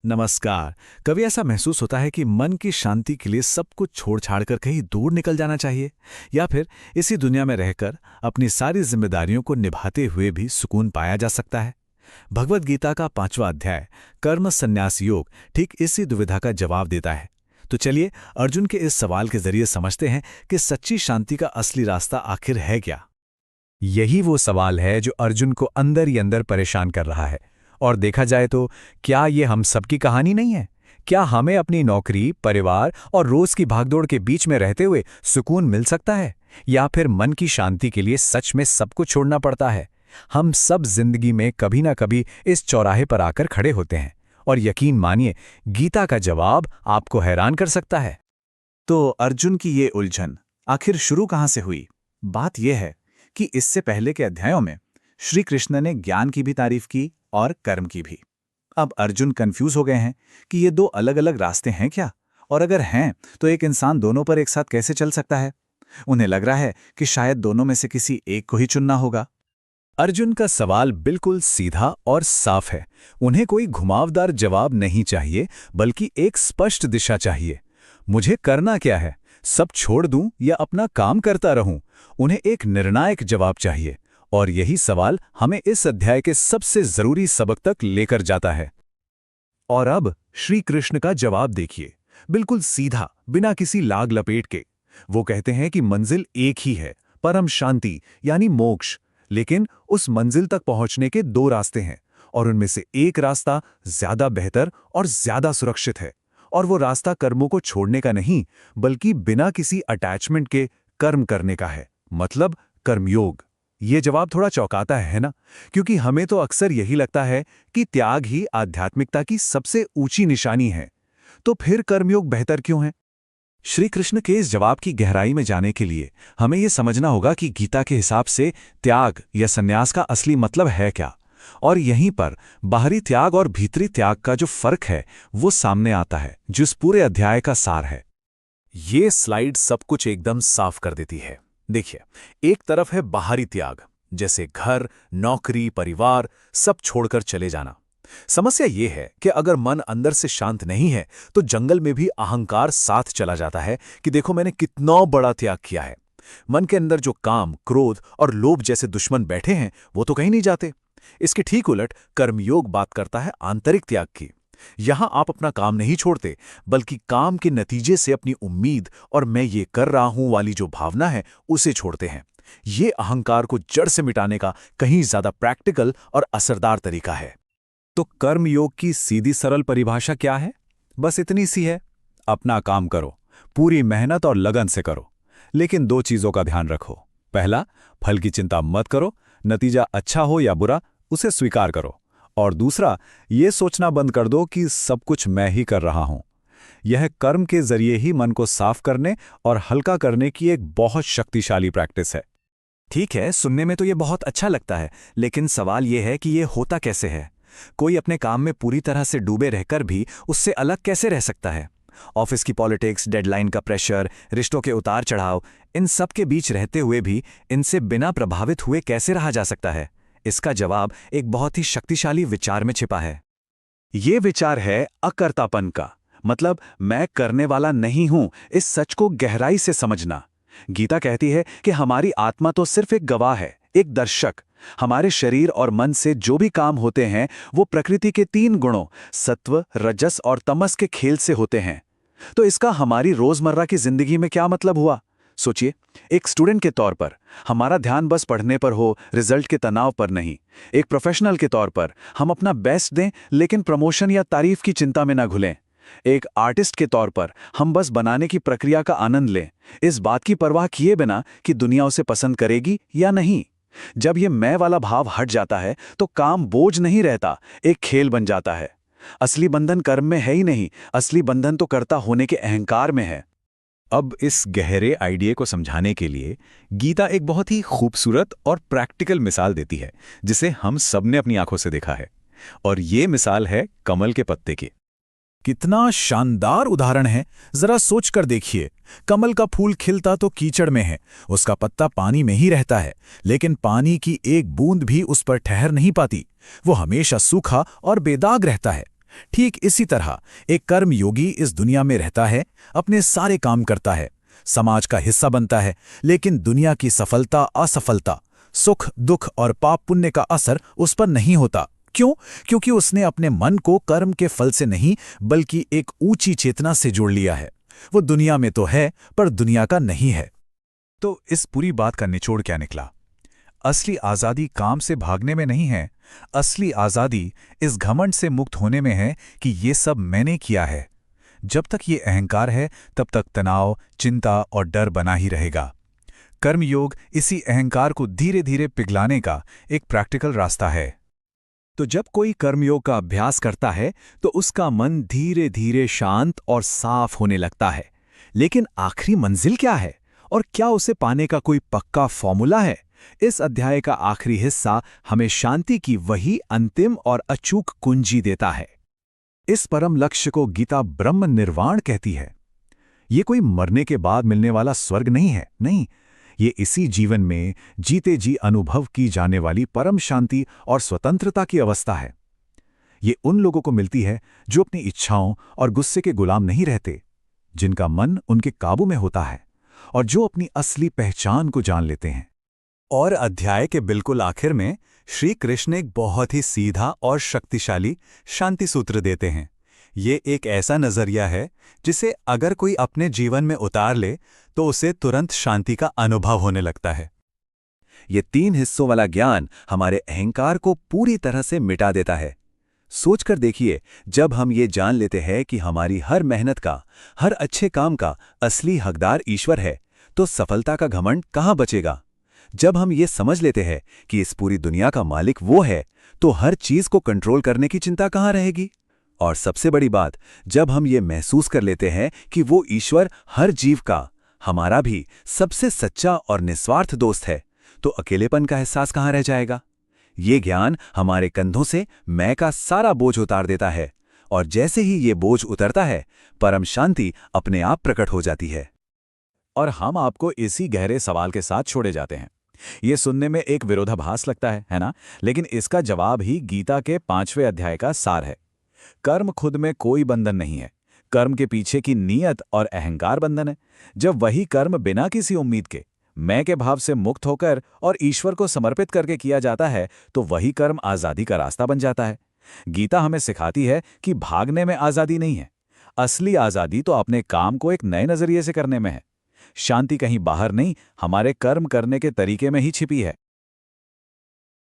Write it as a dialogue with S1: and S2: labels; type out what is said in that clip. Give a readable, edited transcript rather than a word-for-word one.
S1: नमस्कार। कभी ऐसा महसूस होता है कि मन की शांति के लिए सब कुछ छोड़ छाड़ कर कहीं दूर निकल जाना चाहिए, या फिर इसी दुनिया में रहकर अपनी सारी जिम्मेदारियों को निभाते हुए भी सुकून पाया जा सकता है। भगवद गीता का 5वां अध्याय कर्म संन्यास योग ठीक इसी दुविधा का जवाब देता है। तो चलिए अर्जुन के इस सवाल के जरिए समझते हैं कि सच्ची शांति का असली रास्ता आखिर है क्या।
S2: यही वो सवाल है जो अर्जुन को अंदर ही अंदर परेशान कर रहा है। और देखा जाए तो क्या ये हम सबकी कहानी नहीं है? क्या हमें अपनी नौकरी, परिवार और रोज की भागदौड़ के बीच में रहते हुए सुकून मिल सकता है, या फिर मन की शांति के लिए सच में सब कुछ छोड़ना पड़ता है? हम सब जिंदगी में कभी ना कभी इस चौराहे पर आकर खड़े होते हैं, और यकीन मानिए, गीता का जवाब आपको हैरान कर सकता है।
S1: तो अर्जुन की ये उलझन आखिर शुरू कहाँ से हुई? बात यह है कि इससे पहले के अध्यायों में श्री कृष्ण ने ज्ञान की भी तारीफ की और कर्म की भी। अब अर्जुन कंफ्यूज हो गए हैं कि ये दो अलग अलग रास्ते हैं क्या, और अगर हैं तो एक इंसान दोनों पर एक साथ कैसे चल सकता है। उन्हें लग रहा है कि शायद दोनों में से किसी एक को ही चुनना होगा।
S2: अर्जुन का सवाल बिल्कुल सीधा और साफ है। उन्हें कोई घुमावदार जवाब नहीं चाहिए, बल्कि एक स्पष्ट दिशा चाहिए। मुझे करना क्या है? सब छोड़ दूं या अपना काम करता रहूं? उन्हें एक निर्णायक जवाब चाहिए, और यही सवाल हमें इस अध्याय के सबसे जरूरी सबक तक लेकर जाता है। और अब श्री कृष्ण का जवाब देखिए, बिल्कुल सीधा, बिना किसी लाग लपेट के। वो कहते हैं कि मंजिल एक ही है, परम शांति यानी मोक्ष। लेकिन उस मंजिल तक पहुंचने के दो रास्ते हैं, और उनमें से एक रास्ता ज्यादा बेहतर और ज्यादा सुरक्षित है। और वो रास्ता कर्मों को छोड़ने का नहीं, बल्कि बिना किसी अटैचमेंट के कर्म करने का है, मतलब कर्मयोग। ये जवाब थोड़ा चौंकाता है ना? क्योंकि हमें तो अक्सर यही लगता है कि त्याग ही आध्यात्मिकता की सबसे ऊंची निशानी है। तो फिर कर्मयोग बेहतर क्यों है? श्री कृष्ण के इस जवाब की गहराई में जाने के लिए हमें यह समझना होगा कि गीता के हिसाब से त्याग या संन्यास का असली मतलब है क्या। और यहीं पर बाहरी त्याग और भीतरी त्याग का जो फर्क है, वो सामने आता है, जो इस पूरे अध्याय का सार है।
S1: ये स्लाइड सब कुछ एकदम साफ कर देती है। देखिए, एक तरफ है बाहरी त्याग, जैसे घर, नौकरी, परिवार, सब छोड़कर चले जाना। समस्या ये है कि अगर मन अंदर से शांत नहीं है तो जंगल में भी अहंकार साथ चला जाता है कि देखो मैंने कितना बड़ा त्याग किया है। मन के अंदर जो काम, क्रोध और लोभ जैसे दुश्मन बैठे हैं, वो तो कहीं नहीं जाते। इसके ठीक उलट कर्मयोग बात करता है आंतरिक त्याग की। यहां आप अपना काम नहीं छोड़ते, बल्कि काम के नतीजे से अपनी उम्मीद और मैं ये कर रहा हूं वाली जो भावना है, उसे छोड़ते हैं। ये अहंकार को जड़ से मिटाने का कहीं ज्यादा प्रैक्टिकल और असरदार तरीका है।
S2: तो कर्मयोग की सीधी सरल परिभाषा क्या है? बस इतनी सी है, अपना काम करो, पूरी मेहनत और लगन से करो। लेकिन दो चीजों का ध्यान रखो। पहला, फल की चिंता मत करो, नतीजा अच्छा हो या बुरा, उसे स्वीकार करो। और दूसरा, ये सोचना बंद कर दो कि सब कुछ मैं ही कर रहा हूं। यह कर्म के जरिए ही मन को साफ करने और हल्का करने की एक बहुत शक्तिशाली प्रैक्टिस है।
S1: ठीक है, सुनने में तो ये बहुत अच्छा लगता है, लेकिन सवाल ये है कि ये होता कैसे है? कोई अपने काम में पूरी तरह से डूबे रहकर भी उससे अलग कैसे रह सकता है? ऑफिस की पॉलिटिक्स, डेडलाइन का प्रेशर, रिश्तों के उतार चढ़ाव, इन सब के बीच रहते हुए भी इनसे बिना प्रभावित हुए कैसे रहा जा सकता है? इसका जवाब एक बहुत ही शक्तिशाली विचार में छिपा है।
S2: ये विचार है अकर्तापन का, मतलब मैं करने वाला नहीं हूं। इस सच को गहराई से समझना। गीता कहती है कि हमारी आत्मा तो सिर्फ एक गवाह है, एक दर्शक। हमारे शरीर और मन से जो भी काम होते हैं, वो प्रकृति के 3 गुणों सत्व, रजस और तमस के खेल से होते हैं। तो इसका हमारी रोजमर्रा की जिंदगी में क्या मतलब हुआ? सोचिए, एक स्टूडेंट के तौर पर हमारा ध्यान बस पढ़ने पर हो, रिजल्ट के तनाव पर नहीं। एक प्रोफेशनल के तौर पर हम अपना बेस्ट दें, लेकिन प्रमोशन या तारीफ की चिंता में ना घुलें। एक आर्टिस्ट के तौर पर हम बस बनाने की प्रक्रिया का आनंद लें, इस बात की परवाह किए बिना कि दुनिया उसे पसंद करेगी या नहीं। जब ये मैं वाला भाव हट जाता है तो काम बोझ नहीं रहता, एक खेल बन जाता है। असली बंधन कर्म में है ही नहीं, असली बंधन तो कर्ता होने के अहंकार में है। अब इस गहरे आइडिया को समझाने के लिए गीता एक बहुत ही खूबसूरत और प्रैक्टिकल मिसाल देती है, जिसे हम सबने अपनी आंखों से देखा है। और ये मिसाल है कमल के पत्ते की।
S1: कितना शानदार उदाहरण है, जरा सोच कर देखिए। कमल का फूल खिलता तो कीचड़ में है, उसका पत्ता पानी में ही रहता है, लेकिन पानी की एक बूंद भी उस पर ठहर नहीं पाती। वो हमेशा सूखा और बेदाग रहता है।
S2: ठीक इसी तरह एक कर्मयोगी इस दुनिया में रहता है, अपने सारे काम करता है, समाज का हिस्सा बनता है, लेकिन दुनिया की सफलता असफलता, सुख दुख और पाप पुण्य का असर उस पर नहीं होता। क्यों? क्योंकि उसने अपने मन को कर्म के फल से नहीं बल्कि एक ऊंची चेतना से जोड़ लिया है। वो दुनिया में तो है पर दुनिया का नहीं है। तो इस पूरी बात का निचोड़ क्या निकला? असली आजादी काम से भागने में नहीं है। असली आजादी इस घमंड से मुक्त होने में है कि ये सब मैंने किया है। जब तक ये अहंकार है तब तक तनाव, चिंता और डर बना ही रहेगा। कर्मयोग इसी अहंकार को धीरे धीरे पिघलाने का एक प्रैक्टिकल रास्ता है। तो जब कोई कर्मयोग का अभ्यास करता है तो उसका मन धीरे धीरे शांत और साफ होने लगता है। लेकिन आखिरी मंजिल क्या है और क्या उसे पाने का कोई पक्का फॉर्मूला है? इस अध्याय का आखिरी हिस्सा हमें शांति की वही अंतिम और अचूक कुंजी देता है। इस परम लक्ष्य को गीता ब्रह्म निर्वाण कहती है। ये कोई मरने के बाद मिलने वाला स्वर्ग नहीं है, नहीं, ये इसी जीवन में जीते जी अनुभव की जाने वाली परम शांति और स्वतंत्रता की अवस्था है। ये उन लोगों को मिलती है जो अपनी इच्छाओं और गुस्से के गुलाम नहीं रहते, जिनका मन उनके काबू में होता है और जो अपनी असली पहचान को जान लेते हैं। और अध्याय के बिल्कुल आखिर में श्री कृष्ण एक बहुत ही सीधा और शक्तिशाली शांति सूत्र देते हैं। ये एक ऐसा नजरिया है जिसे अगर कोई अपने जीवन में उतार ले तो उसे तुरंत शांति का अनुभव होने लगता है। ये 3 हिस्सों वाला ज्ञान हमारे अहंकार को पूरी तरह से मिटा देता है। सोचकर देखिए, जब हम ये जान लेते हैं कि हमारी हर मेहनत का, हर अच्छे काम का असली हकदार ईश्वर है, तो सफलता का घमंड कहाँ बचेगा? जब हम ये समझ लेते हैं कि इस पूरी दुनिया का मालिक वो है, तो हर चीज को कंट्रोल करने की चिंता कहाँ रहेगी? और सबसे बड़ी बात, जब हम ये महसूस कर लेते हैं कि वो ईश्वर हर जीव का, हमारा भी सबसे सच्चा और निस्वार्थ दोस्त है, तो अकेलेपन का एहसास कहाँ रह जाएगा? ये ज्ञान हमारे कंधों से मैं का सारा बोझ उतार देता है, और जैसे ही ये बोझ उतरता है, परम शांति अपने आप प्रकट हो जाती है। और हम आपको इसी गहरे सवाल के साथ छोड़े जाते हैं। ये सुनने में एक विरोधाभास लगता है ना? लेकिन इसका जवाब ही गीता के 5वें अध्याय का सार है। कर्म खुद में कोई बंधन नहीं है, कर्म के पीछे की नीयत और अहंकार बंधन है। जब वही कर्म बिना किसी उम्मीद के, मैं के भाव से मुक्त होकर और ईश्वर को समर्पित करके किया जाता है, तो वही कर्म आज़ादी का रास्ता बन जाता है। गीता हमें सिखाती है कि भागने में आज़ादी नहीं है, असली आज़ादी तो अपने काम को एक नए नजरिए से करने में है। शांति कहीं बाहर नहीं, हमारे कर्म करने के तरीके में ही छिपी है।